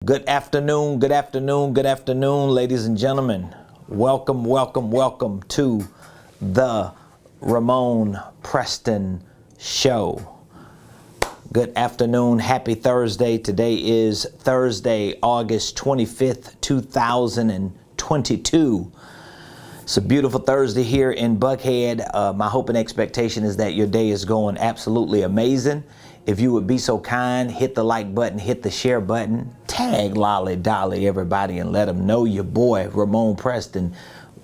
Good afternoon, ladies and gentlemen. Welcome to the Ramonepreston Show. Good afternoon, happy Thursday. Today is Thursday, August 25th, 2022. It's a beautiful Thursday here in Buckhead. My hope and expectation is that your day is going absolutely amazing. If you would be so kind, hit the like button, hit the share button, tag Lolly Dolly everybody and let them know your boy Ramonepreston.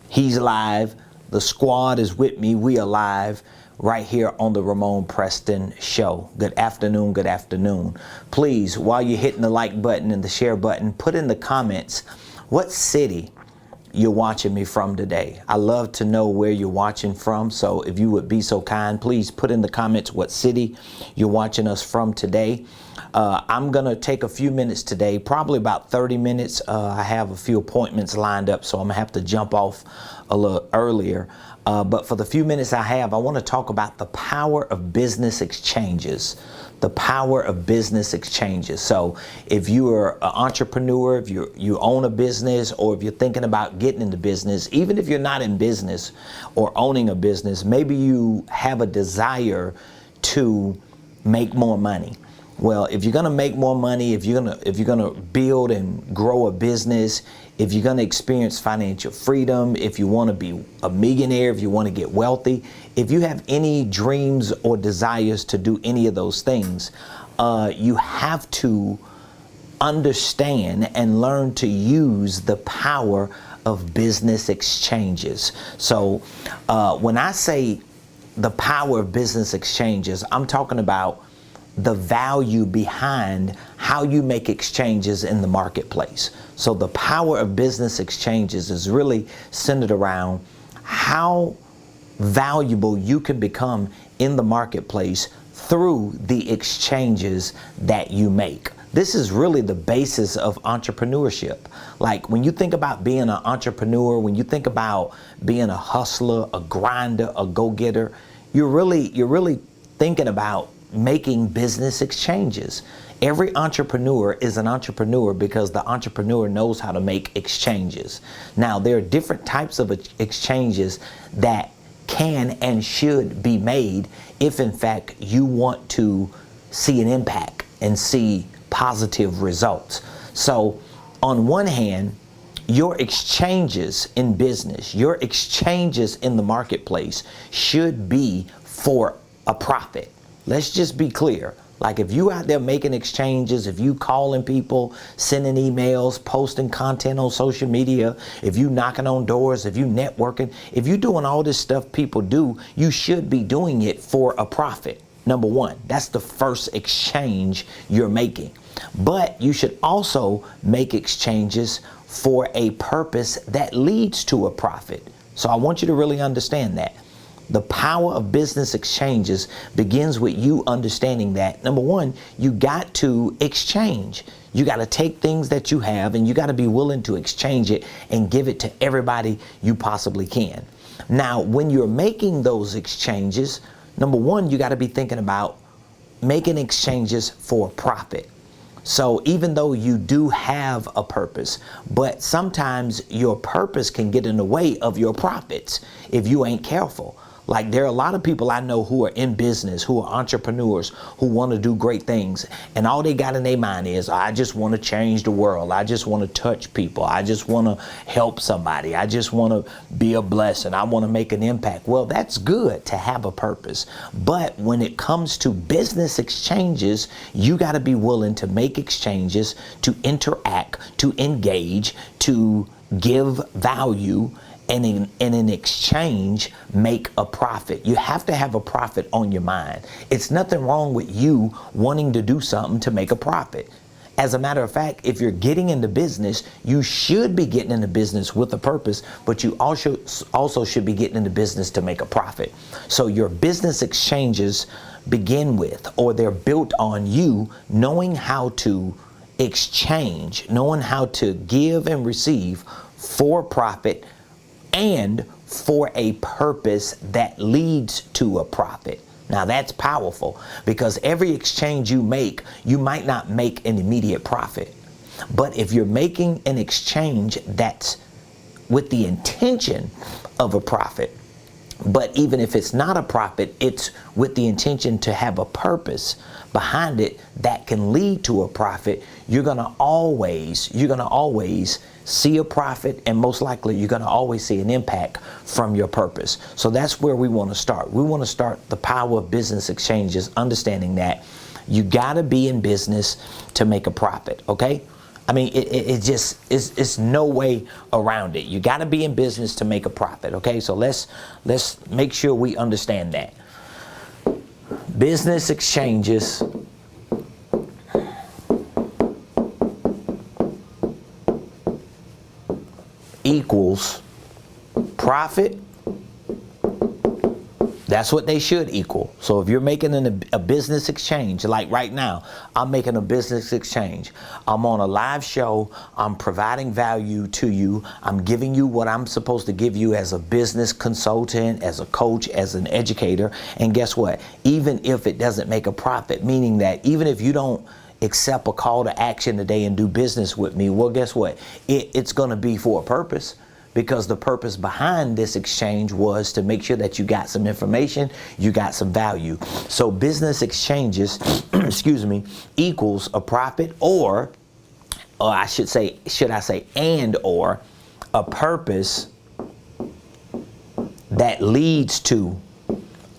He's live. The squad is with me. We are live right here on the Ramonepreston Show. Good afternoon, good afternoon. Please, while you're hitting the like button and the share button, put in the comments what city you're watching me from today. I love to know where you're watching from. So if you would be so kind, please put in the comments what city you're watching us from today. I'm going to take a few minutes today, probably about 30 minutes. I have a few appointments lined up, so I'm going to have to jump off a little earlier. But for the few minutes I have, I want to talk about the power of business exchanges. The power of business exchanges. So if you are an entrepreneur, if you own a business, or if you're thinking about getting into business, even if you're not in business or owning a business, maybe you have a desire to make more money. Well, if you're going to make more money, if you're going to build and grow a business, if you're going to experience financial freedom, if you want to be a millionaire, if you want to get wealthy, if you have any dreams or desires to do any of those things, you have to understand and learn to use the power of business exchanges. So when I say the power of business exchanges, I'm talking about the value behind how you make exchanges in the marketplace. So the power of business exchanges is really centered around how valuable you can become in the marketplace through the exchanges that you make. This is really the basis of entrepreneurship. Like when you think about being an entrepreneur, when you think about being a hustler, a grinder, a go-getter, you're really thinking about making business exchanges. Every entrepreneur is an entrepreneur because the entrepreneur knows how to make exchanges. Now, there are different types of exchanges that can and should be made if in fact you want to see an impact and see positive results. So on one hand, your exchanges in business, your exchanges in the marketplace should be for a profit. Let's just be clear. Like if you out there making exchanges, if you calling people, sending emails, posting content on social media, if you knocking on doors, if you networking, if you doing all this stuff people do, you should be doing it for a profit. Number one, that's the first exchange you're making. But you should also make exchanges for a purpose that leads to a profit. So I want you to really understand that. The power of business exchanges begins with you understanding that, number one, you got to exchange. You got to take things that you have and you got to be willing to exchange it and give it to everybody you possibly can. Now, when you're making those exchanges, number one, you got to be thinking about making exchanges for profit. So even though you do have a purpose, but sometimes your purpose can get in the way of your profits if you ain't careful. Like there are a lot of people I know who are in business, who are entrepreneurs, who want to do great things. And all they got in their mind is, I just want to change the world. I just want to touch people. I just want to help somebody. I just want to be a blessing. I want to make an impact. Well, that's good to have a purpose. But when it comes to business exchanges, you got to be willing to make exchanges, to interact, to engage, to give value, and in exchange, make a profit. You have to have a profit on your mind. It's nothing wrong with you wanting to do something to make a profit. As a matter of fact, if you're getting into business, you should be getting into business with a purpose, but you also should be getting into business to make a profit. So your business exchanges begin with, or they're built on you knowing how to exchange, knowing how to give and receive for profit and for a purpose that leads to a profit. Now that's powerful, because every exchange you make, you might not make an immediate profit. But if you're making an exchange that's with the intention of a profit, but even if it's not a profit, it's with the intention to have a purpose behind it that can lead to a profit, you're gonna always see a profit, and most likely you're gonna always see an impact from your purpose. So that's where we wanna start. We wanna start the power of business exchanges, understanding that you gotta be in business to make a profit, okay? I mean, it's no way around it. You got to be in business to make a profit. Okay, so let's make sure we understand that. Business exchanges equals profit. That's what they should equal. So if you're making a business exchange, like right now, I'm making a business exchange. I'm on a live show. I'm providing value to you. I'm giving you what I'm supposed to give you as a business consultant, as a coach, as an educator. And guess what? Even if it doesn't make a profit, meaning that even if you don't accept a call to action today and do business with me, well, guess what? It's going to be for a purpose. Because the purpose behind this exchange was to make sure that you got some information, you got some value. So business exchanges, excuse me, equals a profit, or I should say, and or a purpose that leads to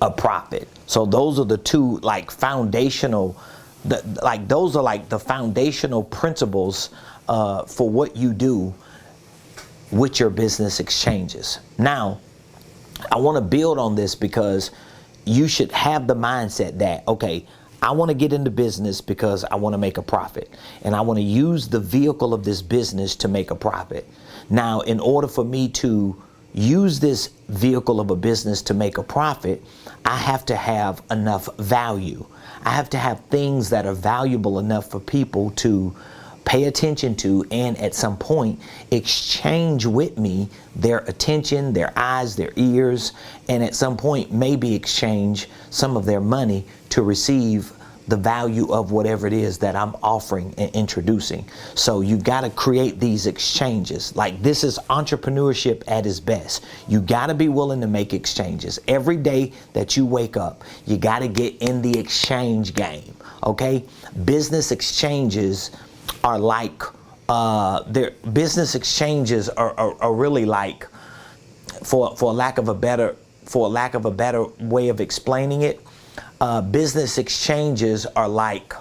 a profit. So those are the two like foundational, those are like the foundational principles for what you do with your business exchanges. Now, I want to build on this because you should have the mindset that, okay, I want to get into business because I want to make a profit, and I want to use the vehicle of this business to make a profit. Now, in order for me to use this vehicle of a business to make a profit, I have to have enough value. I have to have things that are valuable enough for people to pay attention to, and at some point exchange with me their attention, their eyes, their ears, and at some point maybe exchange some of their money to receive the value of whatever it is that I'm offering and introducing. So you got to create these exchanges. Like, this is entrepreneurship at its best. You got to be willing to make exchanges. Every day that you wake up, you got to get in the exchange game, okay? Business exchanges are like, their business exchanges are really like, for lack of a better way of explaining it, business exchanges are like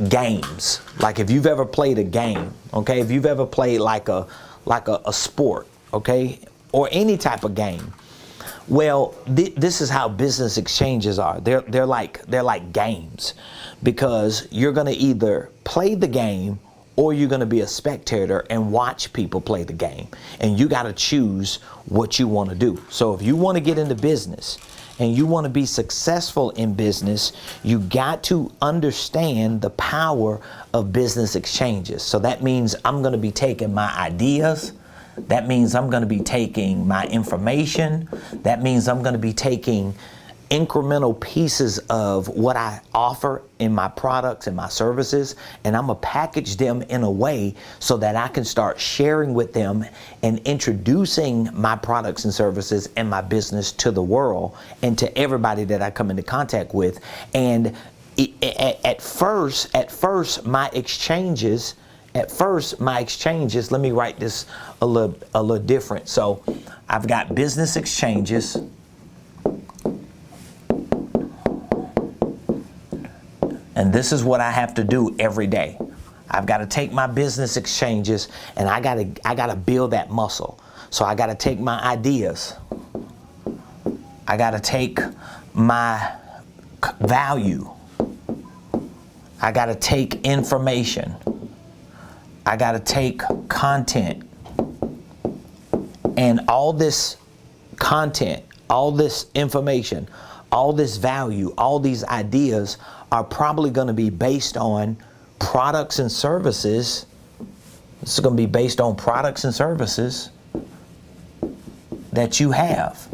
games. Like if you've ever played a game, okay, if you've ever played like a sport, okay, or any type of game. Well, this is how business exchanges are. They're like games, because you're going to either play the game or you're going to be a spectator and watch people play the game, and you got to choose what you want to do. So if you want to get into business and you want to be successful in business, you got to understand the power of business exchanges. So that means I'm going to be taking my ideas. That means I'm going to be taking my information. That means I'm going to be taking incremental pieces of what I offer in my products and my services, and I'm going to package them in a way so that I can start sharing with them and introducing my products and services and my business to the world and to everybody that I come into contact with. And at first my exchanges, let me write this a little different. So I've got business exchanges, and this is what I have to do every day. I've got to take my business exchanges and I got to build that muscle. So I got to take my ideas. I got to take my value. I got to take information. I got to take content. And all this content, all this information, all this value, all these ideas are probably going to be based on products and services. This is going to be based on products and services that you have.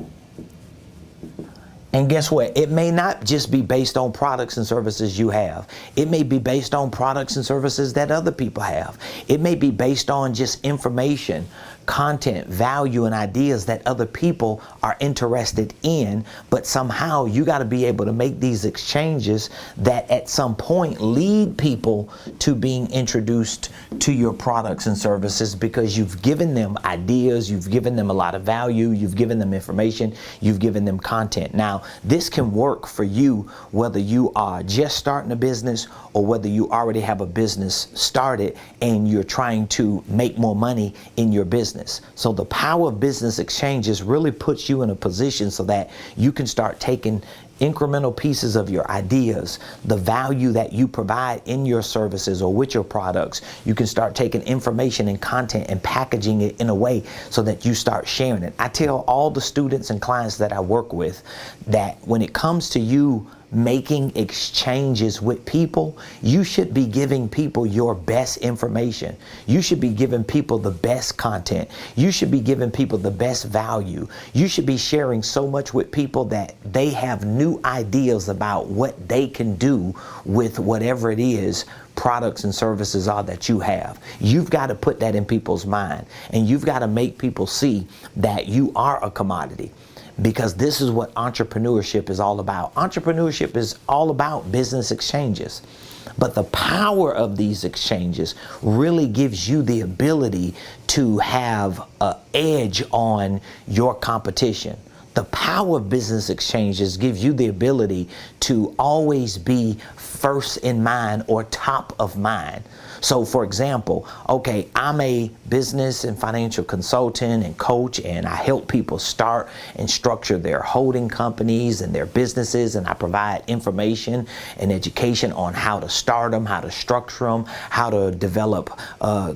And guess what? It may not just be based on products and services you have. It may be based on products and services that other people have. It may be based on just information, content, value, and ideas that other people are interested in. But somehow you got to be able to make these exchanges that at some point lead people to being introduced to your products and services, because you've given them ideas, you've given them a lot of value, you've given them information, you've given them content. Now, this can work for you whether you are just starting a business or whether you already have a business started and you're trying to make more money in your business. So the power of business exchanges really puts you in a position so that you can start taking incremental pieces of your ideas, the value that you provide in your services or with your products. You can start taking information and content and packaging it in a way so that you start sharing it. I tell all the students and clients that I work with that when it comes to you making exchanges with people, you should be giving people your best information. You should be giving people the best content. You should be giving people the best value. You should be sharing so much with people that they have new ideas about what they can do with whatever it is products and services are that you have. You've got to put that in people's mind, and you've got to make people see that you are a commodity. Because this is what entrepreneurship is all about. Entrepreneurship is all about business exchanges. But the power of these exchanges really gives you the ability to have an edge on your competition. The power of business exchanges gives you the ability to always be first in mind or top of mind. So for example, okay, I'm a business and financial consultant and coach, and I help people start and structure their holding companies and their businesses, and I provide information and education on how to start them, how to structure them, how to develop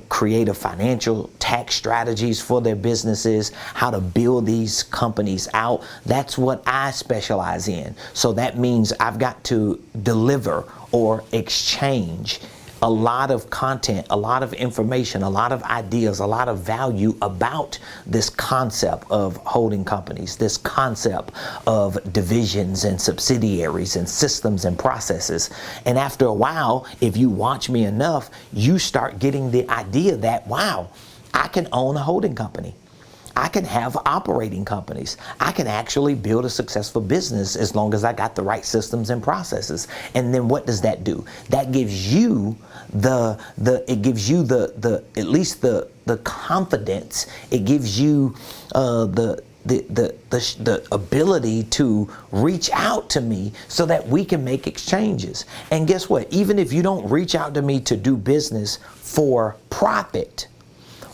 creative financial tax strategies for their businesses, how to build these companies out. That's what I specialize in. So that means I've got to deliver or exchange a lot of content, a lot of information, a lot of ideas, a lot of value about this concept of holding companies, this concept of divisions and subsidiaries and systems and processes. And after a while, if you watch me enough, you start getting the idea that, wow, I can own a holding company. I can have operating companies. I can actually build a successful business as long as I got the right systems and processes. And then what does that do? That gives you it gives you at least the confidence. It gives you the ability to reach out to me so that we can make exchanges. And guess what? Even if you don't reach out to me to do business for profit,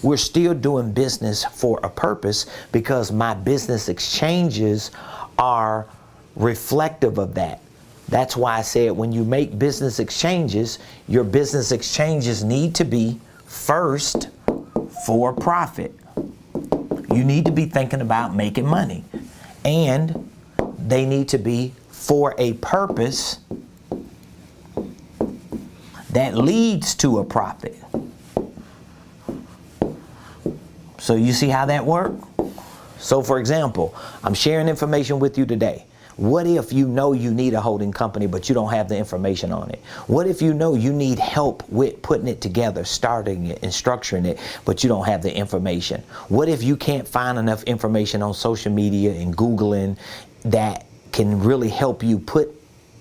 we're still doing business for a purpose, because my business exchanges are reflective of that. That's why I said when you make business exchanges, your business exchanges need to be first for profit. You need to be thinking about making money, and they need to be for a purpose that leads to a profit. So you see how that works? So for example, I'm sharing information with you today. What if you know you need a holding company, but you don't have the information on it? What if you know you need help with putting it together, starting it and structuring it, but you don't have the information? What if you can't find enough information on social media and Googling that can really help you put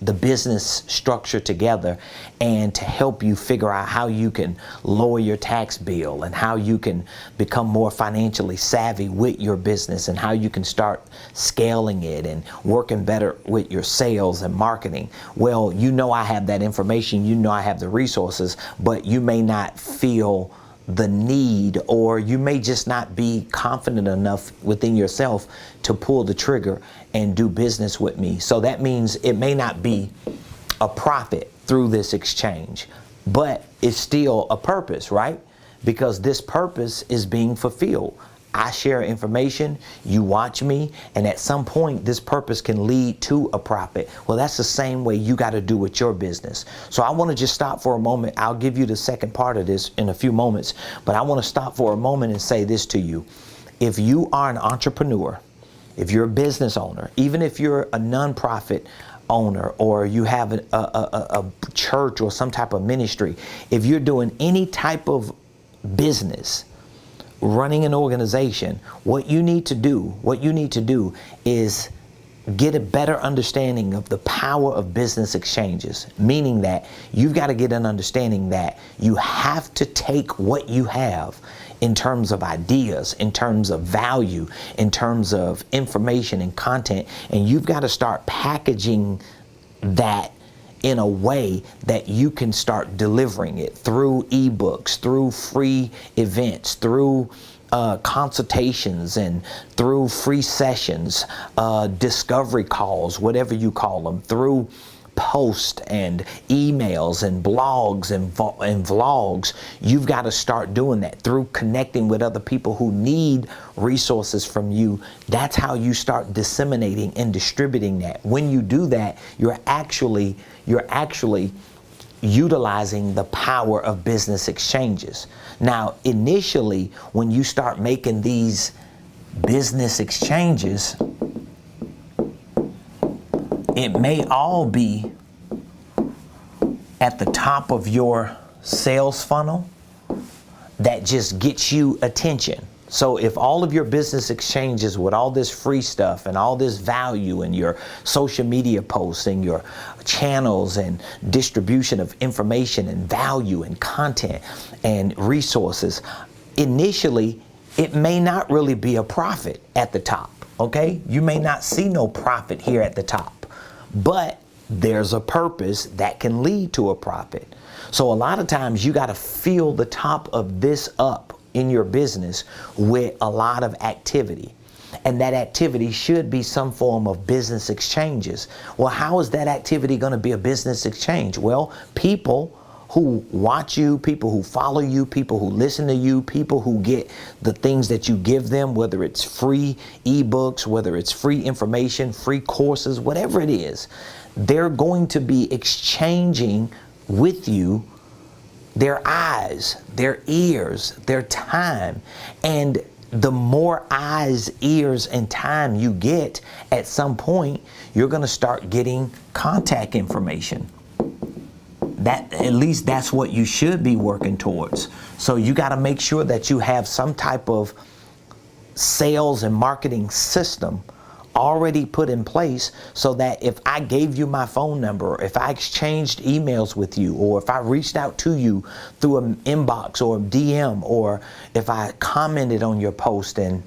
the business structure together and to help you figure out how you can lower your tax bill and how you can become more financially savvy with your business and how you can start scaling it and working better with your sales and marketing? Well, you know I have that information, you know I have the resources, but you may not feel the need, or you may just not be confident enough within yourself to pull the trigger and do business with me. So that means it may not be a profit through this exchange, but it's still a purpose, right? Because this purpose is being fulfilled. I share information, you watch me, and at some point this purpose can lead to a profit. Well, that's the same way you got to do with your business. So I want to just stop for a moment. I'll give you the second part of this in a few moments, but I want to stop for a moment and say this to you. If you are an entrepreneur if you're a business owner, even if you're a nonprofit owner, or you have a church or some type of ministry, if you're doing any type of business, running an organization, what you need to do is get a better understanding of the power of business exchanges, meaning that you've got to get an understanding that you have to take what you have in terms of ideas, in terms of value, in terms of information and content, and you've got to start packaging that in a way that you can start delivering it through ebooks, through free events, through consultations, and through free sessions, discovery calls, whatever you call them, through posts and emails and blogs and vlogs. You've got to start doing that through connecting with other people who need resources from you. That's how you start disseminating and distributing that. When you do that, you're actually utilizing the power of business exchanges. Now, initially, when you start making these business exchanges, it may all be at the top of your sales funnel that just gets you attention. So if all of your business exchanges with all this free stuff and all this value and your social media posts and your channels and distribution of information and value and content and resources, initially it may not really be a profit at the top, okay? You may not see no profit here at the top, but there's a purpose that can lead to a profit. So a lot of times you got to fill the top of this up in your business with a lot of activity. And that activity should be some form of business exchanges. Well, how is that activity going to be a business exchange? Well, people who watch you, people who follow you, people who listen to you, people who get the things that you give them, whether it's free ebooks, whether it's free information, free courses, whatever it is, they're going to be exchanging with you their eyes, their ears, their time. And the more eyes, ears, and time you get, at some point, you're going to start getting contact information. That, at least that's what you should be working towards. So you got to make sure that you have some type of sales and marketing system already put in place, so that if I gave you my phone number, or if I exchanged emails with you, or if I reached out to you through an inbox or a DM, or if I commented on your post and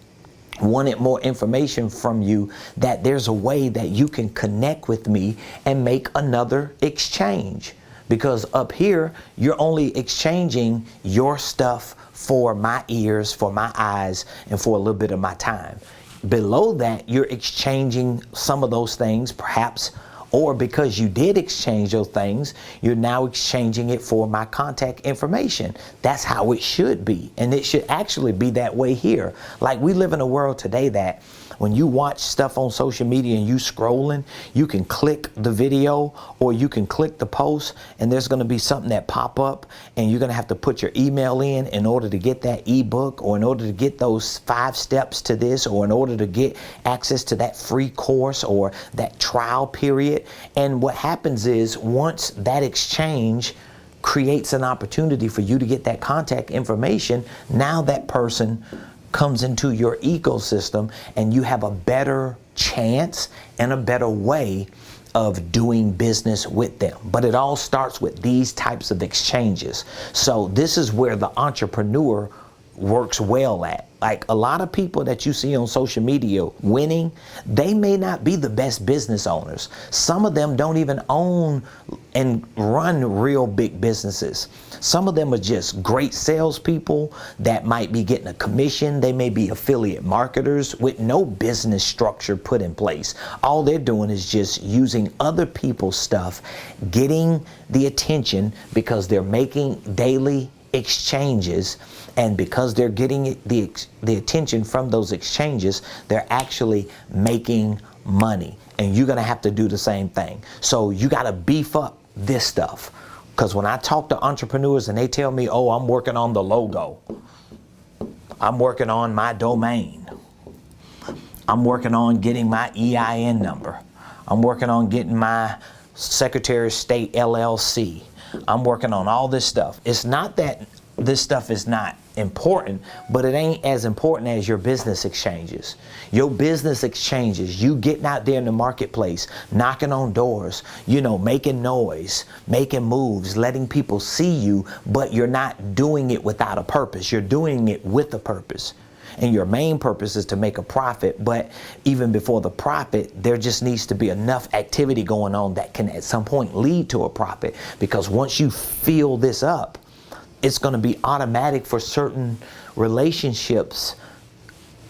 wanted more information from you, that there's a way that you can connect with me and make another exchange. Because up here, you're only exchanging your stuff for my ears, for my eyes, and for a little bit of my time. Below that, you're exchanging some of those things, perhaps, or because you did exchange those things, you're now exchanging it for my contact information. That's how it should be. And it should actually be that way here. Like, we live in a world today that when you watch stuff on social media and you scrolling, you can click the video or you can click the post, and there's going to be something that pop up, and you're going to have to put your email in order to get that ebook, or in order to get those 5 steps to this, or in order to get access to that free course or that trial period. And what happens is, once that exchange creates an opportunity for you to get that contact information, now that person comes into your ecosystem, and you have a better chance and a better way of doing business with them. But it all starts with these types of exchanges. So this is where the entrepreneur works well at. Like, a lot of people that you see on social media winning, they may not be the best business owners. Some of them don't even own and run real big businesses. Some of them are just great salespeople that might be getting a commission. They may be affiliate marketers with no business structure put in place. All they're doing is just using other people's stuff, getting the attention because they're making daily exchanges, and because they're getting the attention from those exchanges, they're actually making money. And you're going to have to do the same thing. So you got to beef up this stuff. Because when I talk to entrepreneurs and they tell me, oh, I'm working on the logo, I'm working on my domain, I'm working on getting my EIN number. I'm working on getting my Secretary of State LLC. I'm working on all this stuff. It's not that this stuff is not important, but it ain't as important as your business exchanges. Your business exchanges, you getting out there in the marketplace, knocking on doors, you know, making noise, making moves, letting people see you, but you're not doing it without a purpose. You're doing it with a purpose. And your main purpose is to make a profit, but even before the profit, there just needs to be enough activity going on that can at some point lead to a profit. Because once you fill this up, it's going to be automatic for certain relationships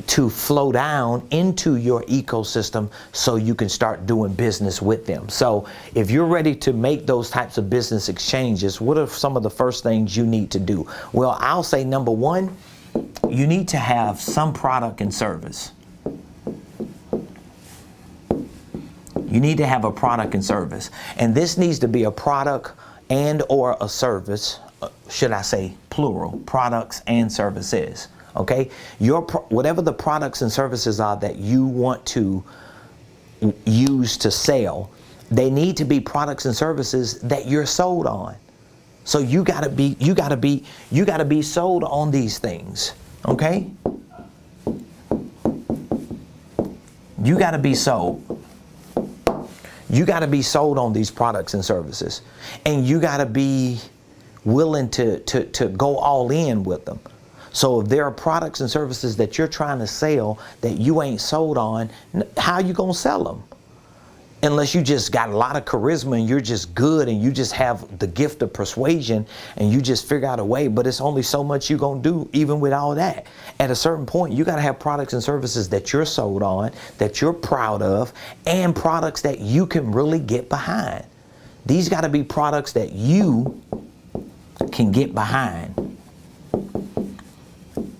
to flow down into your ecosystem so you can start doing business with them. So if you're ready to make those types of business exchanges, what are some of the first things you need to do? Well, I'll say number one, you need to have some product and service. You need to have a product and service. And this needs to be a product and or a service, should I say plural, products and services. Okay? Whatever the products and services are that you want to use to sell, they need to be products and services that you're sold on. So you gotta be sold on these things, okay? You gotta be sold. You gotta be sold on these products and services, and you gotta be willing to go all in with them. So if there are products and services that you're trying to sell that you ain't sold on, how you gonna sell them? Unless you just got a lot of charisma and you're just good and you just have the gift of persuasion and you just figure out a way, but it's only so much you're going to do even with all that. At a certain point, you got to have products and services that you're sold on, that you're proud of, and products that you can really get behind. These got to be products that you can get behind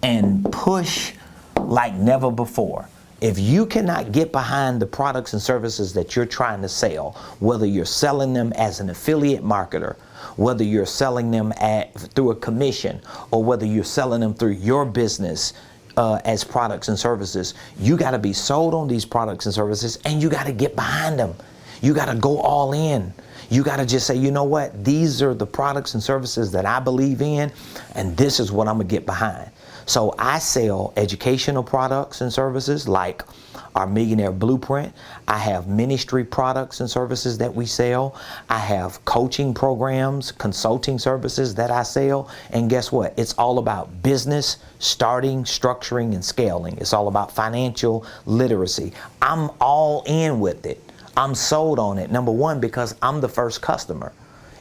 and push like never before. If you cannot get behind the products and services that you're trying to sell, whether you're selling them as an affiliate marketer, whether you're selling them through a commission, or whether you're selling them through your business as products and services, you got to be sold on these products and services, and you got to get behind them. You got to go all in. You got to just say, you know what? These are the products and services that I believe in, and this is what I'm going to get behind. So I sell educational products and services like our Millionaire Blueprint. I have ministry products and services that we sell. I have coaching programs, consulting services that I sell. And guess what? It's all about business, starting, structuring, and scaling. It's all about financial literacy. I'm all in with it. I'm sold on it. Number one, because I'm the first customer.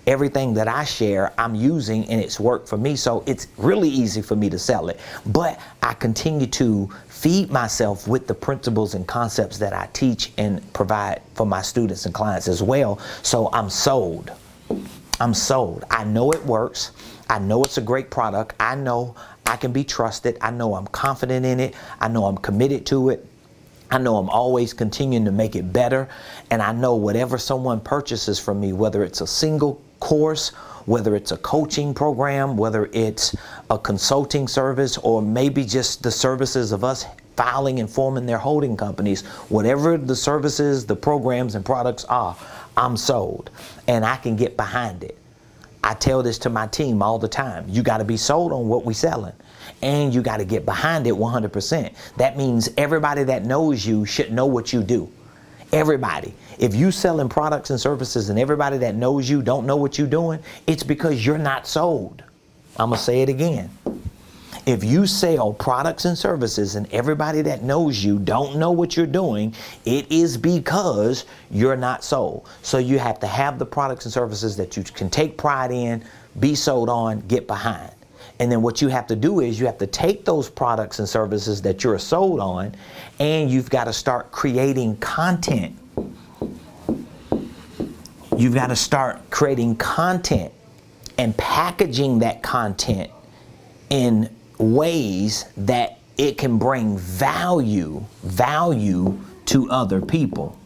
Everything that I share, I'm using, and it's worked for me. So it's really easy for me to sell it. But I continue to feed myself with the principles and concepts that I teach and provide for my students and clients as well. So I'm sold. I'm sold. I know it works. I know it's a great product. I know I can be trusted. I know I'm confident in it. I know I'm committed to it. I know I'm always continuing to make it better. And I know whatever someone purchases from me, whether it's a single course, whether it's a coaching program, whether it's a consulting service, or maybe just the services of us filing and forming their holding companies, whatever the services, the programs and products are, I'm sold and I can get behind it. I tell this to my team all the time. You got to be sold on what we're selling, and you got to get behind it 100%. That means everybody that knows you should know what you do. Everybody. If you selling products and services and everybody that knows you don't know what you're doing, it's because you're not sold. I'm going to say it again. If you sell products and services and everybody that knows you don't know what you're doing, it is because you're not sold. So you have to have the products and services that you can take pride in, be sold on, get behind. And then what you have to do is you have to take those products and services that you're sold on, and you've got to start creating content. You've got to start creating content and packaging that content in ways that it can bring value to other people.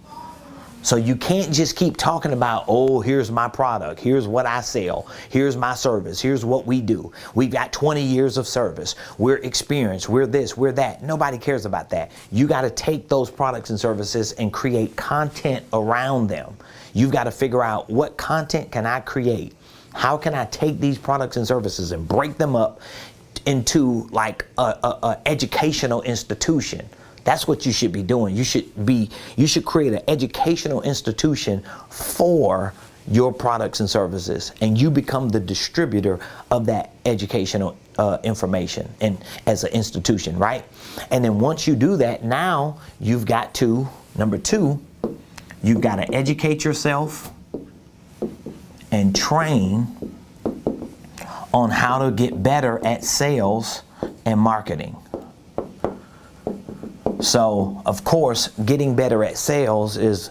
So you can't just keep talking about, oh, here's my product, here's what I sell, here's my service, here's what we do. We've got 20 years of service, we're experienced, we're this, we're that. Nobody cares about that. You got to take those products and services and create content around them. You've got to figure out, what content can I create? How can I take these products and services and break them up into like a educational institution? That's what you should be doing. You should create an educational institution for your products and services, and you become the distributor of that educational information and as an institution, right? And then once you do that, now you've got to, number two, you've got to educate yourself and train on how to get better at sales and marketing. So, of course, getting better at sales is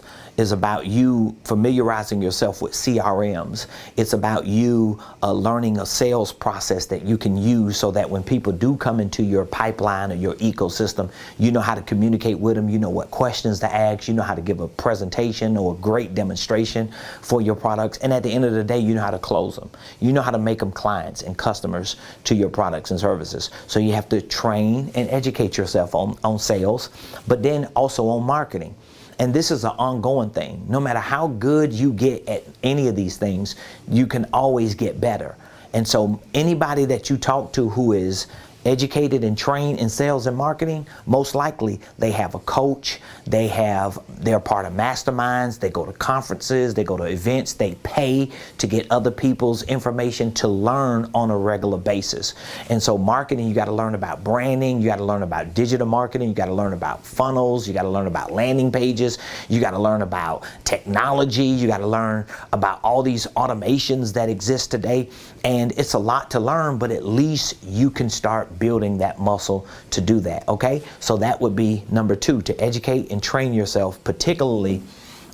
about you familiarizing yourself with CRMs. It's about you learning a sales process that you can use so that when people do come into your pipeline or your ecosystem, you know how to communicate with them, you know what questions to ask, you know how to give a presentation or a great demonstration for your products, and at the end of the day, you know how to close them. You know how to make them clients and customers to your products and services. So you have to train and educate yourself on sales, but then also on marketing. And this is an ongoing thing. No matter how good you get at any of these things, you can always get better. And so anybody that you talk to who is educated and trained in sales and marketing, most likely they have a coach, they're part of masterminds, they go to conferences, they go to events, they pay to get other people's information to learn on a regular basis. And so marketing, you got to learn about branding, you got to learn about digital marketing, you got to learn about funnels, you got to learn about landing pages, you got to learn about technology, you got to learn about all these automations that exist today. And it's a lot to learn, but at least you can start building that muscle to do that, okay? So that would be number two, to educate and train yourself, particularly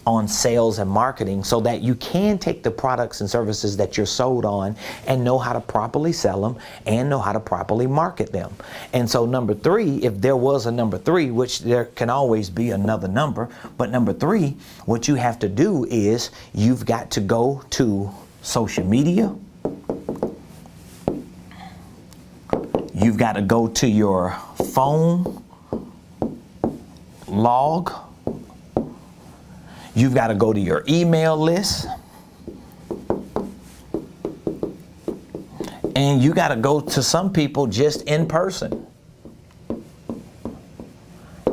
on sales and marketing, so that you can take the products and services that you're sold on and know how to properly sell them and know how to properly market them. And so number three, if there was a number three, which there can always be another number, but number three, what you have to do is you've got to go to social media. You've got to go to your phone log. You've got to go to your email list. And you got to go to some people just in person.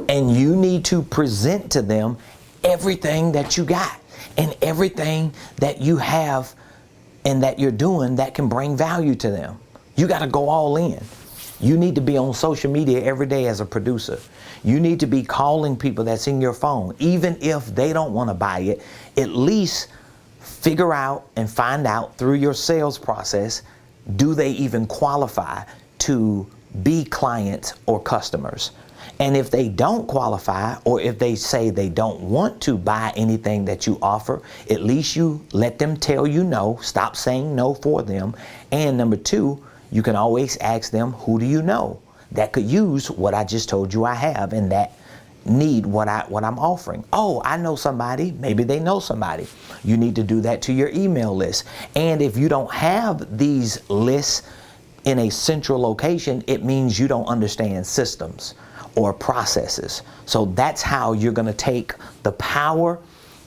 And you need to present to them everything that you got and everything that you have and that you're doing that can bring value to them. You got to go all in. You need to be on social media every day as a producer. You need to be calling people that's in your phone. Even if they don't want to buy it, at least figure out and find out through your sales process, do they even qualify to be clients or customers? And if they don't qualify, or if they say they don't want to buy anything that you offer, at least you let them tell you no, stop saying no for them. And number two, you can always ask them, who do you know that could use what I just told you I have and that need what I'm offering? Oh, I know somebody. Maybe they know somebody. You need to do that to your email list. And if you don't have these lists in a central location, it means you don't understand systems or processes. So that's how you're going to take the power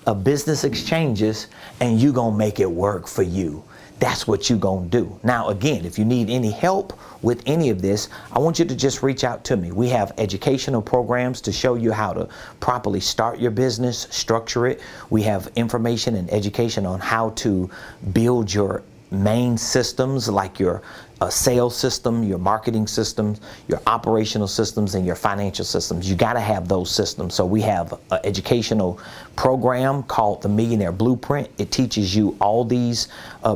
of business exchanges and you're going to make it work for you. That's what you're going to do. Now, again, if you need any help with any of this, I want you to just reach out to me. We have educational programs to show you how to properly start your business, structure it. We have information and education on how to build your main systems, like your sales system, your marketing systems, your operational systems, and your financial systems. You got to have those systems. So we have an educational program called the Millionaire Blueprint. It teaches you all these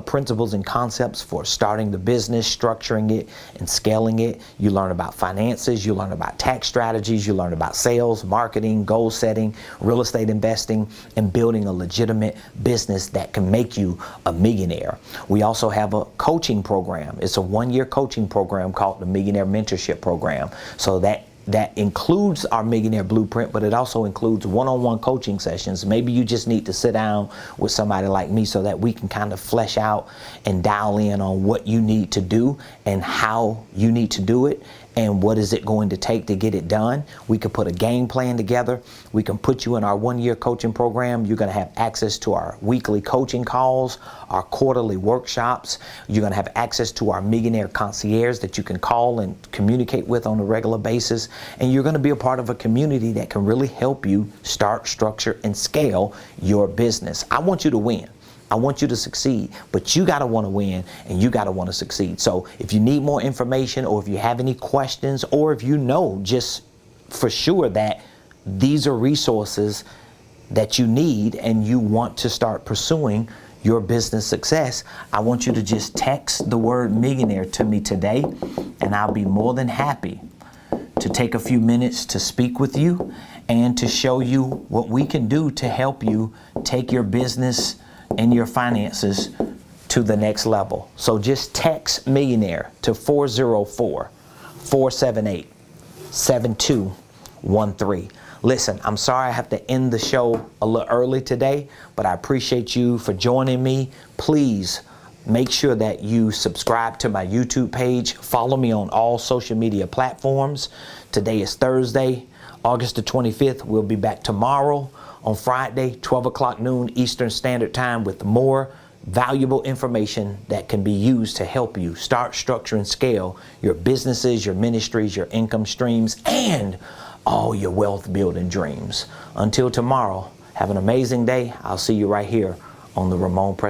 principles and concepts for starting the business, structuring it, and scaling it. You learn about finances, you learn about tax strategies, you learn about sales, marketing, goal setting, real estate investing, and building a legitimate business that can make you a millionaire. We also have a coaching program. It's a one-year coaching program called the Millionaire Mentorship Program. So that that includes our Millionaire Blueprint, but it also includes one-on-one coaching sessions. Maybe you just need to sit down with somebody like me so that we can kind of flesh out and dial in on what you need to do and how you need to do it and what is it going to take to get it done. We can put a game plan together. We can put you in our one-year coaching program. You're going to have access to our weekly coaching calls, our quarterly workshops. You're going to have access to our Millionaire Concierge that you can call and communicate with on a regular basis. And you're going to be a part of a community that can really help you start, structure, and scale your business. I want you to win. I want you to succeed, but you got to want to win and you got to want to succeed. So if you need more information, or if you have any questions, or if you know just for sure that these are resources that you need and you want to start pursuing your business success, I want you to just text the word millionaire to me today, and I'll be more than happy to take a few minutes to speak with you and to show you what we can do to help you take your business and your finances to the next level. So just text millionaire to 404-478-7213. Listen, I'm sorry I have to end the show a little early today, but I appreciate you for joining me. Please make sure that you subscribe to my YouTube page. Follow me on all social media platforms. Today is Thursday, August the 25th. We'll be back tomorrow on Friday, 12 o'clock noon Eastern Standard Time, with more valuable information that can be used to help you start, structure, and scale your businesses, your ministries, your income streams, and all your wealth building dreams. Until tomorrow, have an amazing day. I'll see you right here on the Ramonepreston